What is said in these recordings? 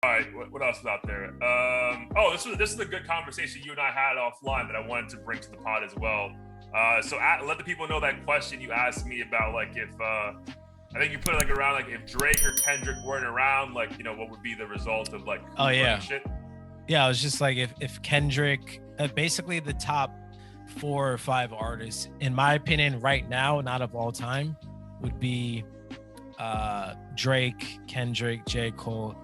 All right, what else is out there? This is a good conversation you and I had offline that I wanted to bring to the pod as well. Let the people know that question you asked me about, like, if I think you put it like around, like, if Drake or Kendrick weren't around, like, you know, what would be the result of, like, shit? Yeah, I was just like, if Kendrick, basically the top 4 or 5 artists, in my opinion, right now, not of all time, would be Drake, Kendrick, J. Cole,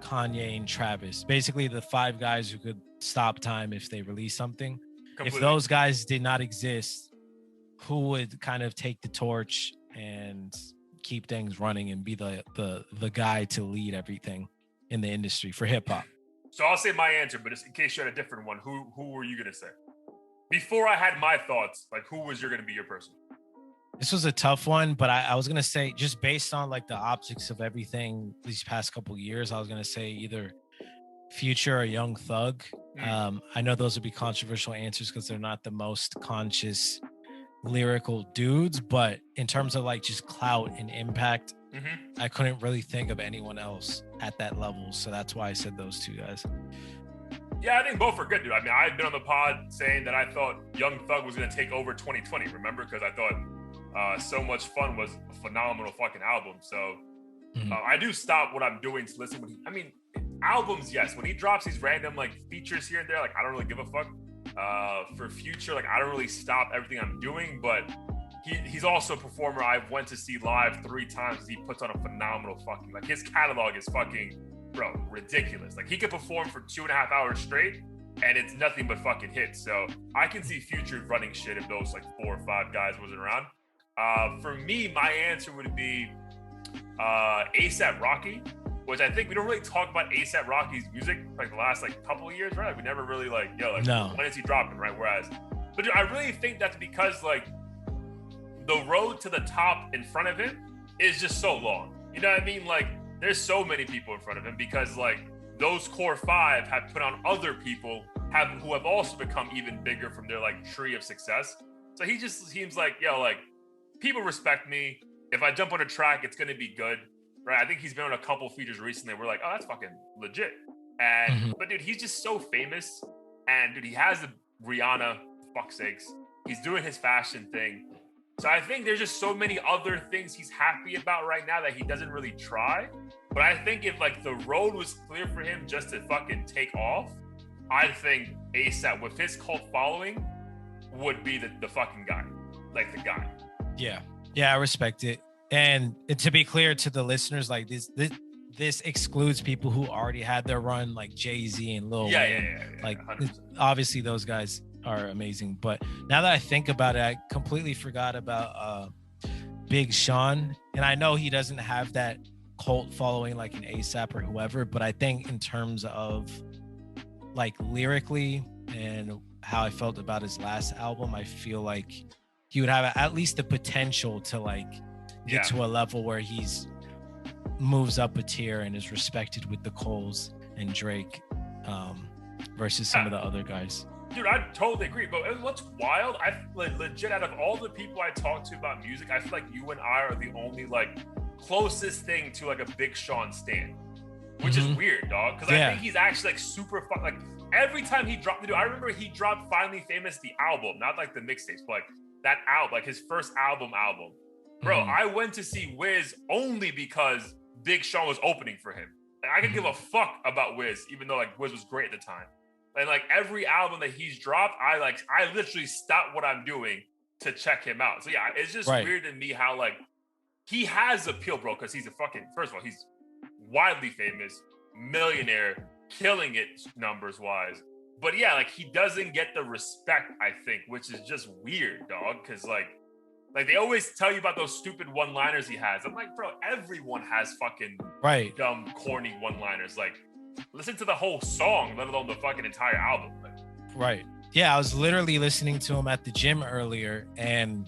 Kanye, and Travis. Basically the 5 guys who could stop time if they release something. Completely. If those guys did not exist, who would kind of take the torch and keep things running and be the guy to lead everything in the industry for hip hop? So I'll say my answer, but just in case you had a different one, who were you gonna say? Before I had my thoughts, like, who was gonna be your person? This was a tough one, but I was gonna say, just based on like the optics of everything these past couple years, I was gonna say either Future or Young Thug. I know those would be controversial answers because they're not the most conscious lyrical dudes, but in terms of like just clout and impact, I couldn't really think of anyone else at that level, so that's why I said those 2 guys. Yeah, I think both are good, dude. I mean, I've been on the pod saying that I thought Young Thug was gonna take over 2020. Remember, because I thought So Much Fun was a phenomenal fucking album. So I do stop what I'm doing to listen. Albums, yes. When he drops these random like features here and there, like, I don't really give a fuck. For Future, like, I don't really stop everything I'm doing, but he's also a performer I've went to see live 3 times. He puts on a phenomenal fucking, like, his catalog is fucking, bro, ridiculous. Like, he could perform for 2.5 hours straight and it's nothing but fucking hits. So I can see Future running shit if those like 4 or 5 guys wasn't around. For me, my answer would be A$AP Rocky, which I think we don't really talk about A$AP Rocky's music like the last like couple of years, right? Like, we never really when is he dropping, right? But dude, I really think that's because like the road to the top in front of him is just so long. You know what I mean? Like, there's so many people in front of him because like those core 5 have put on other people who have also become even bigger from their like tree of success. So he just seems like, like, people respect me. If I jump on a track, it's gonna be good, right? I think he's been on a couple features recently. We're like, oh, that's fucking legit. And but dude, he's just so famous. And dude, he has the Rihanna, fuck's sakes. He's doing his fashion thing. So I think there's just so many other things he's happy about right now that he doesn't really try. But I think if like the road was clear for him just to fucking take off, I think A$AP with his cult following would be the fucking guy, like the guy. Yeah, I respect it. And to be clear to the listeners, like this excludes people who already had their run, like Jay-Z and Lil Wayne. Yeah, like obviously those guys are amazing. But now that I think about it, I completely forgot about Big Sean. And I know he doesn't have that cult following like an A$AP or whoever, but I think in terms of like lyrically and how I felt about his last album, I feel like he would have at least the potential to like get to a level where he's moves up a tier and is respected with the Coles and Drake versus some of the other guys. Dude, I totally agree. But what's wild, I like legit out of all the people I talk to about music, I feel like you and I are the only like closest thing to like a Big Sean stan, which is weird, dog. Because I think he's actually like super fun. Like every time he dropped, dude, I remember he dropped Finally Famous, the album, not like the mixtapes, but like that album, like his first album. Bro, I went to see Wiz only because Big Sean was opening for him. Like, I could give a fuck about Wiz, even though like Wiz was great at the time. And like every album that he's dropped, I literally stopped what I'm doing to check him out. So yeah, it's just weird to me how like he has appeal, bro, because he's a fucking, first of all, he's widely famous, millionaire, killing it numbers wise. But yeah, like he doesn't get the respect, I think, which is just weird, dog. Because like they always tell you about those stupid one-liners he has. I'm like, bro, everyone has fucking dumb, corny one-liners. Like, listen to the whole song, let alone the fucking entire album. Right. Yeah, I was literally listening to him at the gym earlier, and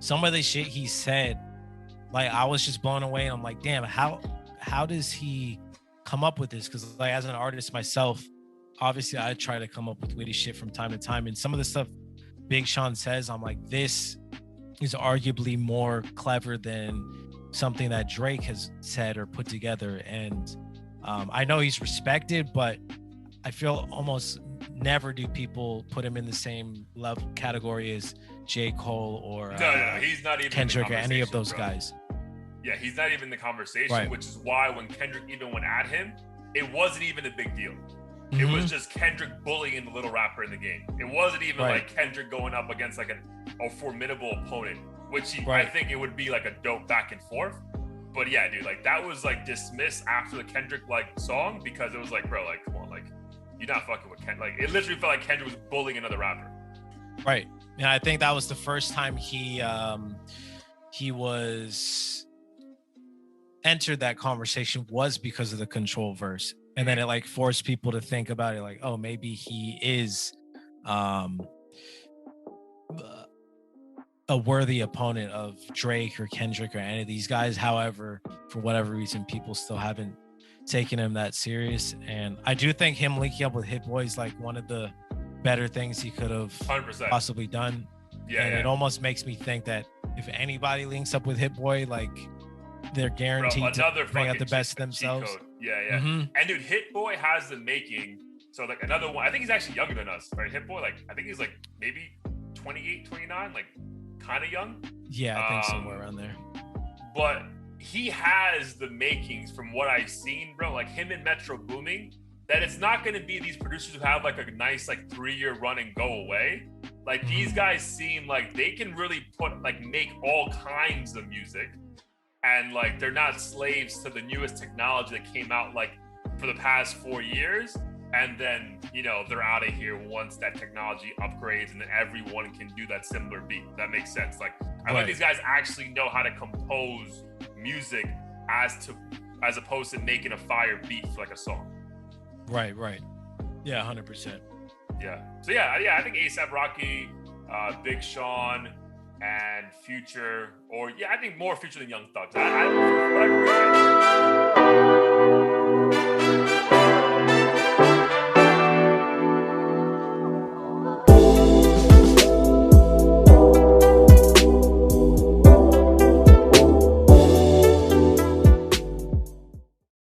some of the shit he said, like, I was just blown away. I'm like, damn, how does he come up with this? Because like as an artist myself, obviously I try to come up with witty shit from time to time, and some of the stuff Big Sean says, I'm like, this is arguably more clever than something that Drake has said or put together. And I know he's respected, but I feel almost never do people put him in the same level category as J. Cole or no, he's not even Kendrick or any of those guys. Yeah, he's not even in the conversation, Right. which is why when Kendrick even went at him, it wasn't even a big deal. It Mhm. was just Kendrick bullying the little rapper in the game. It wasn't even Right. like Kendrick going up against like a formidable opponent, which I Right. think it would be like a dope back and forth. But yeah, dude, like that was like dismissed after the Kendrick like song because it was like, bro, like come on, like you're not fucking with Kendrick. Like it literally felt like Kendrick was bullying another rapper. Right. And I think that was the first time he was entered that conversation was because of the Control verse. And then it like forced people to think about it like, oh, maybe he is a worthy opponent of Drake or Kendrick or any of these guys. However, for whatever reason, people still haven't taken him that serious. And I do think him linking up with Hit Boy is like one of the better things he could have 100%. possibly done. Yeah, And yeah. it almost makes me think that if anybody links up with Hit Boy, like they're guaranteed to another bring out the fucking best of cheat themselves. code. Yeah, yeah. Mhm. And dude, Hit Boy has the making. So like another one, I think he's actually younger than us, right? Hit Boy, like I think he's like maybe 28, 29, like kind of young. Yeah, I think somewhere around there. But he has the makings from what I've seen, bro. Like him and Metro Booming, that it's not going to be these producers who have like a nice like 3-year run and go away. Like these guys seem like they can really make all kinds of music, and like they're not slaves to the newest technology that came out like for the past 4 years. And then, you know, they're out of here once that technology upgrades and then everyone can do that similar beat. That makes sense. Like, I think these guys actually know how to compose music as opposed to making a fire beat for like a song. Right. Yeah, 100%. Yeah. So yeah, I think A$AP Rocky, Big Sean, and Future, or I think more Future than Young Thug. For whatever reason,